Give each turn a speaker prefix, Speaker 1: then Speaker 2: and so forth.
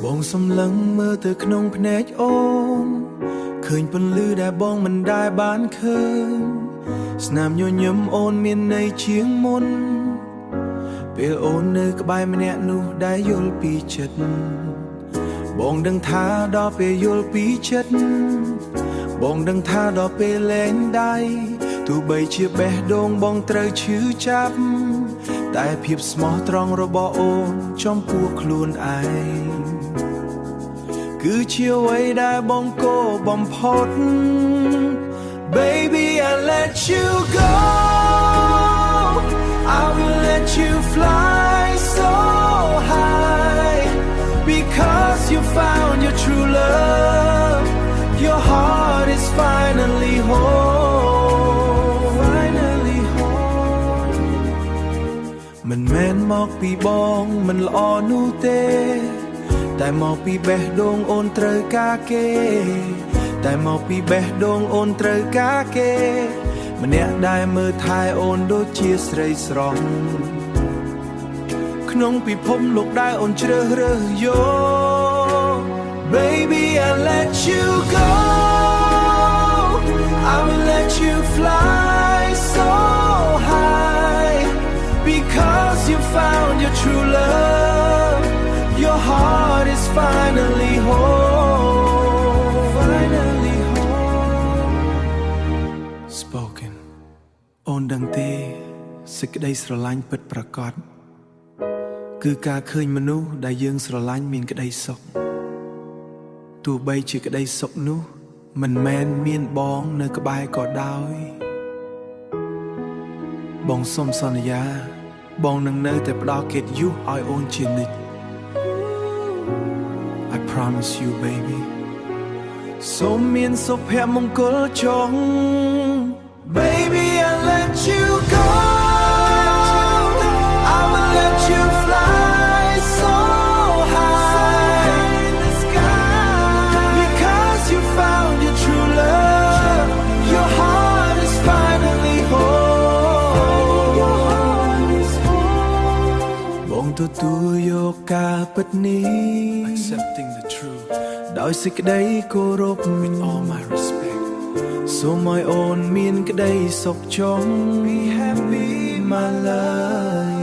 Speaker 1: បងសំឡឹងមើលទៅក្នុងភ្នែកអូនឃើញពន្លឺដែលបងមិនដែលបានឃើញស្នាមញញឹមអូនមានន័យជាងមុនពេលអូននៅក្បែរម្នាក់នោះដែលយល់ពីចិត្តបងដឹងថាដល់ពេលយល់ពីចិត្តបងដឹងថាដល់ពេលលែងដៃទោះបីជាបេះដូងបងត្រូវឈឺចាប់តែភាពស្មោះត្រង់របស់អូនចំពោះខ្លួនឯងគឺជាអ្វីដែលបងគោបំផុត Baby I let you go I will let you fly so high because you found your true love your heart is finally whole finally whole មិនមែនមកពីបងមិនល្អនោះទេតែមកពីបេះដូងអូនត្រូវការគេតែមកពីបេះដូងអូនត្រូវការគេម្នាក់ដែលមើលថែអូនដូចជាស្រីស្រស់ក្នុងពិភពលោកដែលអូនជ្រើសរើសយក Baby I let you go I will let you fly so high because you found your true love your heart is finally whole finally whole spoken អូនដឹងទេសេចក្តីស្រឡាញ់ពិតប្រាកដគឺការឃើញមនុស្សដែលយើងស្រឡាញ់មានក្តីសុខទោះបីជាក្តីសុខនោះមិនមែនមានបងនៅក្បែរក៏ដោយបងសុំសន្យាបងនឹងនៅតែផ្ដល់កិត្តិយសឲ្យអូនជានិច្ចI promise you baby សូមមានសុភមង្គលចង Baby I let you go I will let you fly so high in the sky because you found your true love your heart is finally whole your heart is whole បងទទួលយកការពិតនេះ accepting the truth ដោយសេចក្តីគោរព with all my respect សូមឲ្យអូនមានក្តីសុខចុង Be happy my love